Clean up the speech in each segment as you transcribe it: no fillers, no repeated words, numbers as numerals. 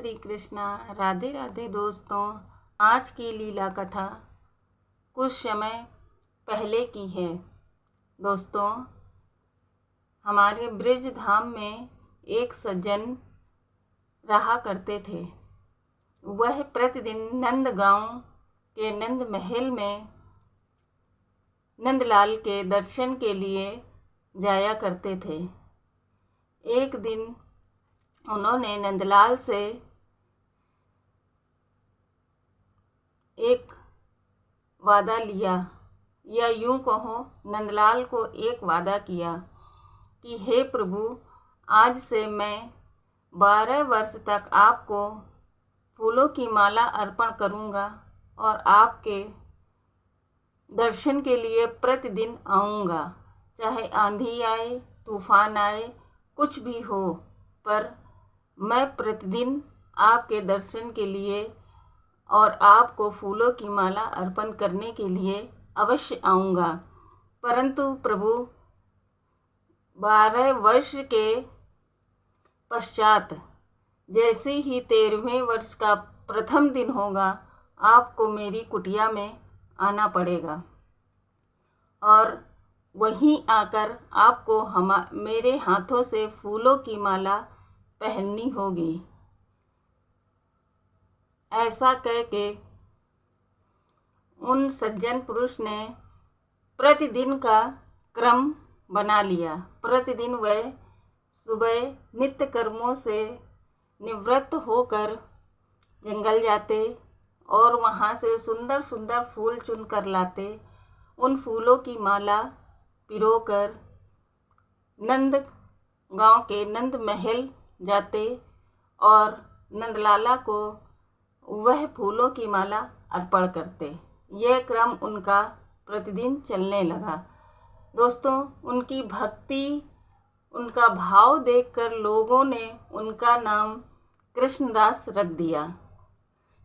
श्री कृष्णा। राधे राधे दोस्तों। आज की लीला कथा कुछ समय पहले की है। दोस्तों, हमारे ब्रज धाम में एक सज्जन रहा करते थे। वह प्रतिदिन नंदगांव के नंद महल में नंदलाल के दर्शन के लिए जाया करते थे। एक दिन उन्होंने नंदलाल से एक वादा लिया, या यूं कहो नंदलाल को एक वादा किया कि हे प्रभु, आज से मैं 12 वर्ष तक आपको फूलों की माला अर्पण करूंगा और आपके दर्शन के लिए प्रतिदिन आऊंगा। चाहे आंधी आए, तूफान आए, कुछ भी हो, पर मैं प्रतिदिन आपके दर्शन के लिए और आपको फूलों की माला अर्पण करने के लिए अवश्य आऊँगा। परंतु प्रभु, 12 वर्ष के पश्चात जैसे ही 13वें वर्ष का प्रथम दिन होगा, आपको मेरी कुटिया में आना पड़ेगा और वहीं आकर आपको मेरे हाथों से फूलों की माला पहननी होगी। ऐसा कह के उन सज्जन पुरुष ने प्रतिदिन का क्रम बना लिया। प्रतिदिन वह सुबह नित्य कर्मों से निवृत्त होकर जंगल जाते और वहाँ से सुंदर सुंदर फूल चुन कर लाते। उन फूलों की माला पिरोकर नंद गांव के नंद महल जाते और नंदलाला को वह फूलों की माला अर्पण करते। यह क्रम उनका प्रतिदिन चलने लगा। दोस्तों, उनकी भक्ति, उनका भाव देखकर लोगों ने उनका नाम कृष्णदास रख दिया।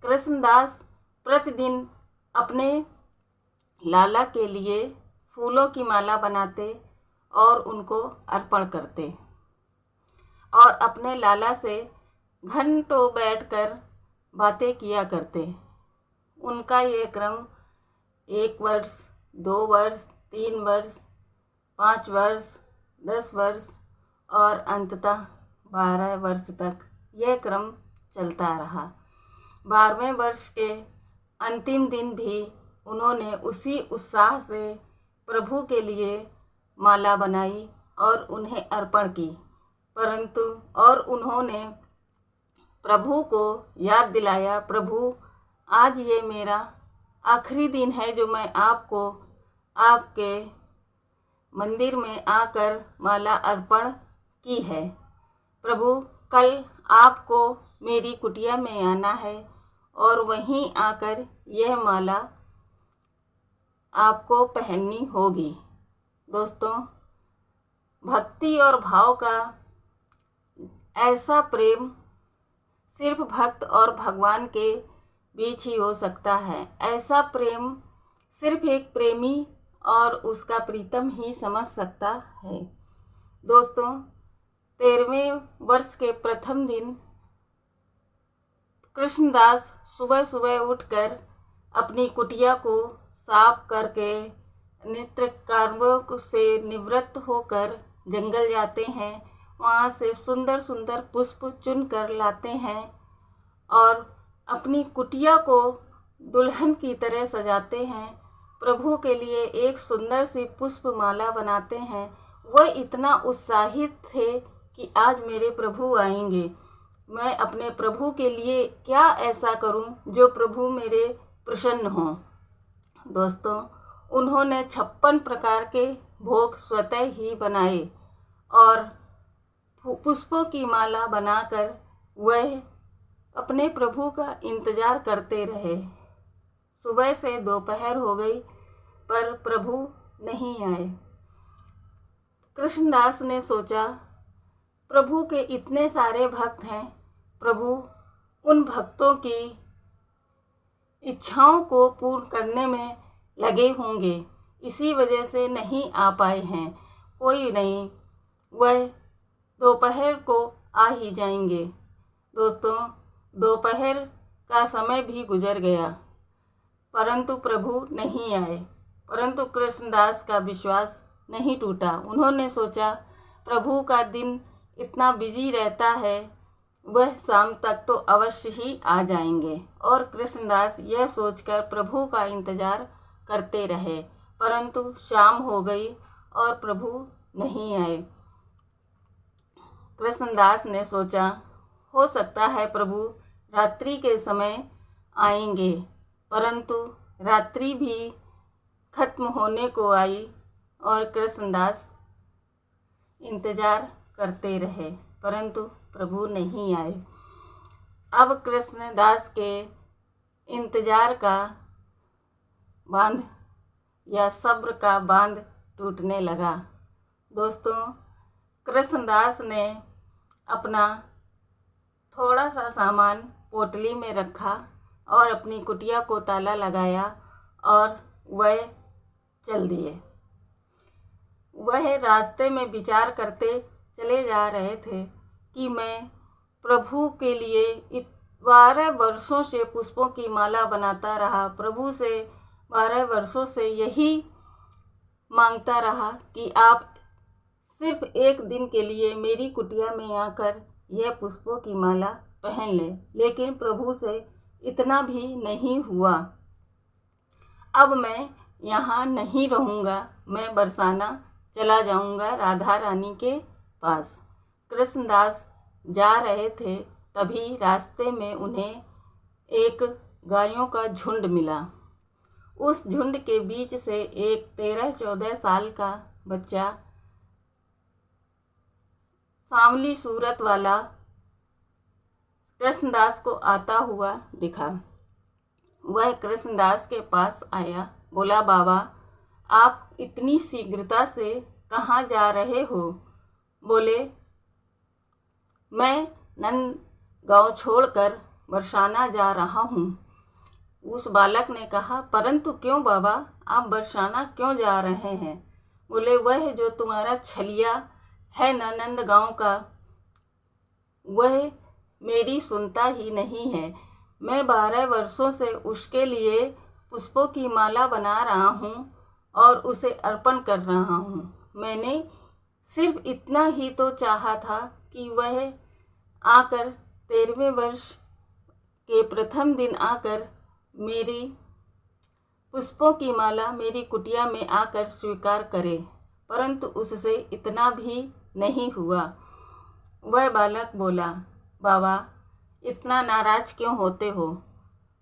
कृष्णदास प्रतिदिन अपने लाला के लिए फूलों की माला बनाते और उनको अर्पण करते और अपने लाला से घंटों बैठकर बातें किया करते। उनका ये क्रम 1 वर्ष, 2 वर्ष, 3 वर्ष, 5 वर्ष, 10 वर्ष और अंततः 12 वर्ष तक यह क्रम चलता रहा। 12वें वर्ष के अंतिम दिन भी उन्होंने उसी उत्साह से प्रभु के लिए माला बनाई और उन्हें अर्पण की। परंतु उन्होंने प्रभु को याद दिलाया, प्रभु, आज ये मेरा आखिरी दिन है जो मैं आपको आपके मंदिर में आकर माला अर्पण की है। प्रभु, कल आपको मेरी कुटिया में आना है और वहीं आकर यह माला आपको पहननी होगी। दोस्तों, भक्ति और भाव का ऐसा प्रेम सिर्फ भक्त और भगवान के बीच ही हो सकता है। ऐसा प्रेम सिर्फ एक प्रेमी और उसका प्रीतम ही समझ सकता है। दोस्तों, 13वें वर्ष के प्रथम दिन कृष्णदास सुबह सुबह उठकर अपनी कुटिया को साफ करके नित्य कर्मों से निवृत्त होकर जंगल जाते हैं। वहाँ से सुंदर सुंदर पुष्प चुन कर लाते हैं और अपनी कुटिया को दुल्हन की तरह सजाते हैं। प्रभु के लिए एक सुंदर सी पुष्प माला बनाते हैं। वह इतना उत्साहित थे कि आज मेरे प्रभु आएंगे, मैं अपने प्रभु के लिए क्या ऐसा करूं जो प्रभु मेरे प्रसन्न हों। दोस्तों, उन्होंने 56 प्रकार के भोग स्वतः ही बनाए और पुष्पों की माला बनाकर वह अपने प्रभु का इंतज़ार करते रहे। सुबह से दोपहर हो गई पर प्रभु नहीं आए। कृष्णदास ने सोचा, प्रभु के इतने सारे भक्त हैं, प्रभु उन भक्तों की इच्छाओं को पूर्ण करने में लगे होंगे, इसी वजह से नहीं आ पाए हैं। कोई नहीं, वह दोपहर को आ ही जाएंगे। दोस्तों, दोपहर का समय भी गुजर गया, परंतु प्रभु नहीं आए। परंतु कृष्णदास का विश्वास नहीं टूटा। उन्होंने सोचा, प्रभु का दिन इतना बिजी रहता है, वह शाम तक तो अवश्य ही आ जाएंगे। और कृष्णदास यह सोचकर प्रभु का इंतजार करते रहे, परंतु शाम हो गई और प्रभु नहीं आए। कृष्णदास ने सोचा, हो सकता है प्रभु रात्रि के समय आएंगे, परंतु रात्रि भी खत्म होने को आई और कृष्णदास इंतजार करते रहे, परंतु प्रभु नहीं आए। अब कृष्णदास के इंतजार का बांध या सब्र का बांध टूटने लगा। दोस्तों, कृष्णदास ने अपना थोड़ा सा सामान पोटली में रखा और अपनी कुटिया को ताला लगाया और वह चल दिए। वह रास्ते में विचार करते चले जा रहे थे कि मैं प्रभु के लिए 12 वर्षों से पुष्पों की माला बनाता रहा, प्रभु से 12 वर्षों से यही मांगता रहा कि आप सिर्फ एक दिन के लिए मेरी कुटिया में आकर यह पुष्पों की माला पहन लें, लेकिन प्रभु से इतना भी नहीं हुआ। अब मैं यहाँ नहीं रहूँगा, मैं बरसाना चला जाऊँगा राधा रानी के पास। कृष्णदास जा रहे थे, तभी रास्ते में उन्हें एक गायों का झुंड मिला। उस झुंड के बीच से एक 13-14 साल का बच्चा सांवली सूरत वाला कृष्णदास को आता हुआ दिखा। वह कृष्णदास के पास आया, बोला, बाबा आप इतनी शीघ्रता से कहाँ जा रहे हो? बोले, मैं नंद गाँव छोड़कर बरसाना जा रहा हूँ। उस बालक ने कहा, परंतु क्यों बाबा, आप बरसाना क्यों जा रहे हैं? बोले, वह जो तुम्हारा छलिया है न नंद गाँव का, वह मेरी सुनता ही नहीं है। मैं 12 वर्षों से उसके लिए पुष्पों की माला बना रहा हूँ और उसे अर्पण कर रहा हूँ। मैंने सिर्फ इतना ही तो चाहा था कि वह आकर 13वें वर्ष के प्रथम दिन आकर मेरी पुष्पों की माला मेरी कुटिया में आकर स्वीकार करे, परंतु उससे इतना भी नहीं हुआ। वह बालक बोला, बाबा इतना नाराज क्यों होते हो?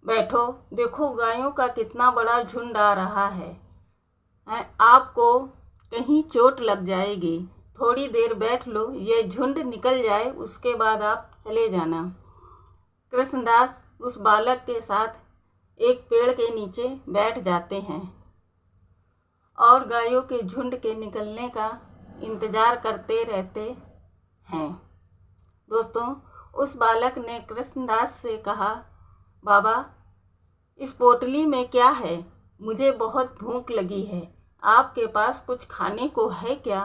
बैठो, देखो गायों का कितना बड़ा झुंड आ रहा है। आपको कहीं चोट लग जाएगी, थोड़ी देर बैठ लो, ये झुंड निकल जाए, उसके बाद आप चले जाना। कृष्णदास उस बालक के साथ एक पेड़ के नीचे बैठ जाते हैं और गायों के झुंड के निकलने का इंतज़ार करते रहते हैं। दोस्तों, उस बालक ने कृष्णदास से कहा, बाबा इस पोटली में क्या है? मुझे बहुत भूख लगी है, आपके पास कुछ खाने को है क्या?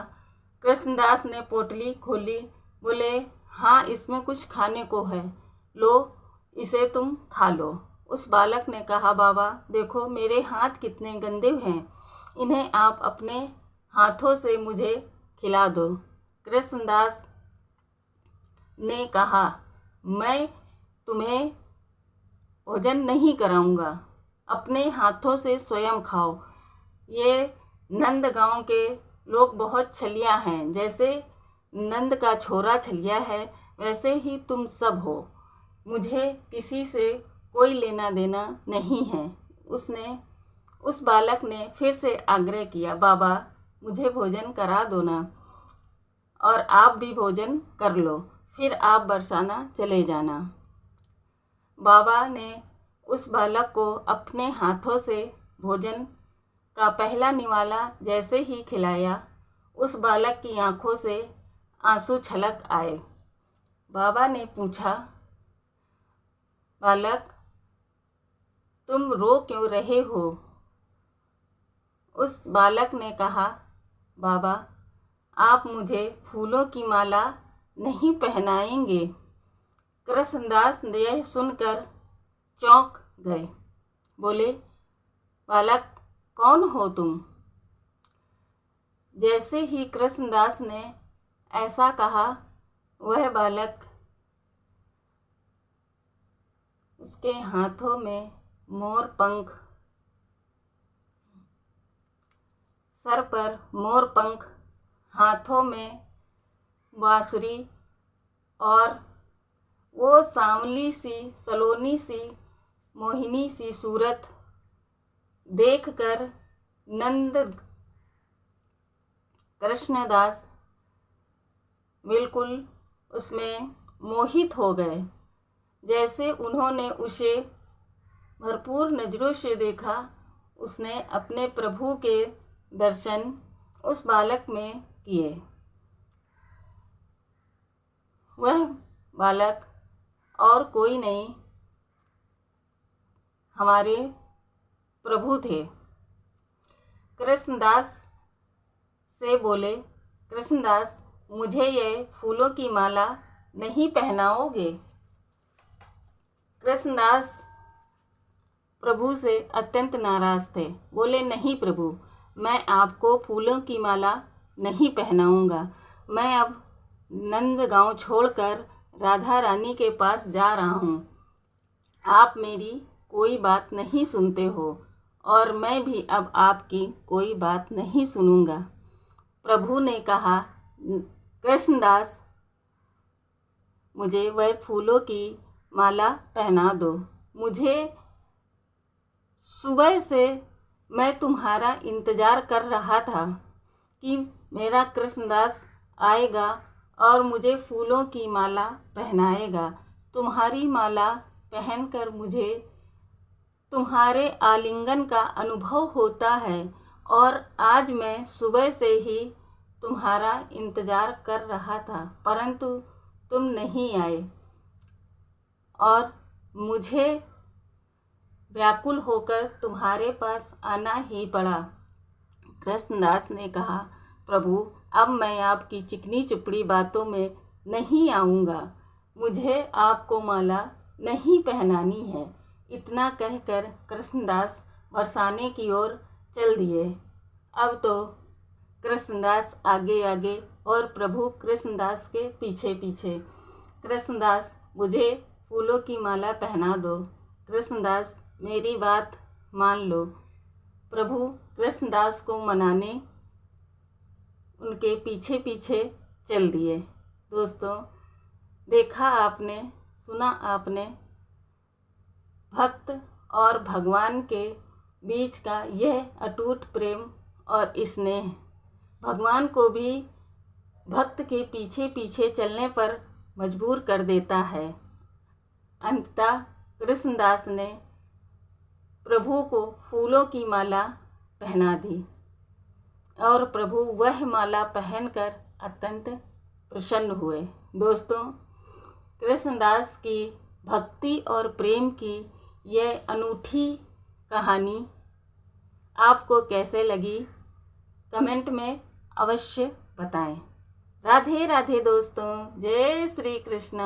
कृष्णदास ने पोटली खोली, बोले, हाँ इसमें कुछ खाने को है, लो इसे तुम खा लो। उस बालक ने कहा, बाबा देखो मेरे हाथ कितने गंदे हैं, इन्हें आप अपने हाथों से मुझे खिला दो। कृष्णदास ने कहा, मैं तुम्हें भोजन नहीं कराऊंगा, अपने हाथों से स्वयं खाओ। ये नंद गांव के लोग बहुत छलिया हैं, जैसे नंद का छोरा छलिया है वैसे ही तुम सब हो, मुझे किसी से कोई लेना देना नहीं है। उस बालक ने फिर से आग्रह किया, बाबा मुझे भोजन करा दो ना, और आप भी भोजन कर लो, फिर आप बरसाना चले जाना। बाबा ने उस बालक को अपने हाथों से भोजन का पहला निवाला जैसे ही खिलाया, उस बालक की आंखों से आंसू छलक आए। बाबा ने पूछा, बालक तुम रो क्यों रहे हो? उस बालक ने कहा, बाबा आप मुझे फूलों की माला नहीं पहनाएंगे? कृष्णदास यह सुनकर चौंक गए। बोले, बालक, कौन हो तुम? जैसे ही कृष्णदास ने ऐसा कहा, वह बालक उसके हाथों में मोर पंख, सर पर मोर पंख, हाथों में बांसुरी और वो सांवली सी, सलोनी सी, मोहिनी सी सूरत देखकर नंद कृष्णदास बिल्कुल उसमें मोहित हो गए। जैसे उन्होंने उसे भरपूर नज़रों से देखा, उसने अपने प्रभु के दर्शन उस बालक में किए। वह बालक और कोई नहीं, हमारे प्रभु थे। कृष्णदास से बोले, कृष्णदास, मुझे ये फूलों की माला नहीं पहनाओगे? कृष्णदास प्रभु से अत्यंत नाराज थे। बोले, नहीं प्रभु, मैं आपको फूलों की माला नहीं पहनाऊंगा। मैं अब नंदगांव छोड़कर राधा रानी के पास जा रहा हूँ। आप मेरी कोई बात नहीं सुनते हो और मैं भी अब आपकी कोई बात नहीं सुनूंगा। प्रभु ने कहा, कृष्णदास, मुझे वह फूलों की माला पहना दो। मुझे सुबह से मैं तुम्हारा इंतज़ार कर रहा था कि मेरा कृष्णदास आएगा और मुझे फूलों की माला पहनाएगा। तुम्हारी माला पहनकर मुझे तुम्हारे आलिंगन का अनुभव होता है और आज मैं सुबह से ही तुम्हारा इंतज़ार कर रहा था, परंतु तुम नहीं आए और मुझे व्याकुल होकर तुम्हारे पास आना ही पड़ा। कृष्णदास ने कहा, प्रभु, अब मैं आपकी चिकनी चुपड़ी बातों में नहीं आऊँगा। मुझे आपको माला नहीं पहनानी है। इतना कहकर कृष्णदास बरसाने की ओर चल दिए। अब तो कृष्णदास आगे आगे और प्रभु कृष्णदास के पीछे पीछे। कृष्णदास, मुझे फूलों की माला पहना दो। कृष्णदास, मेरी बात मान लो। प्रभु कृष्णदास को मनाने उनके पीछे पीछे चल दिए। दोस्तों, देखा आपने, सुना आपने, भक्त और भगवान के बीच का यह अटूट प्रेम और स्नेह भगवान को भी भक्त के पीछे पीछे चलने पर मजबूर कर देता है। अंततः कृष्णदास ने प्रभु को फूलों की माला पहना दी और प्रभु वह माला पहनकर अत्यंत प्रसन्न हुए। दोस्तों, कृष्णदास की भक्ति और प्रेम की यह अनूठी कहानी आपको कैसे लगी, कमेंट में अवश्य बताएं। राधे राधे दोस्तों, जय श्री कृष्ण।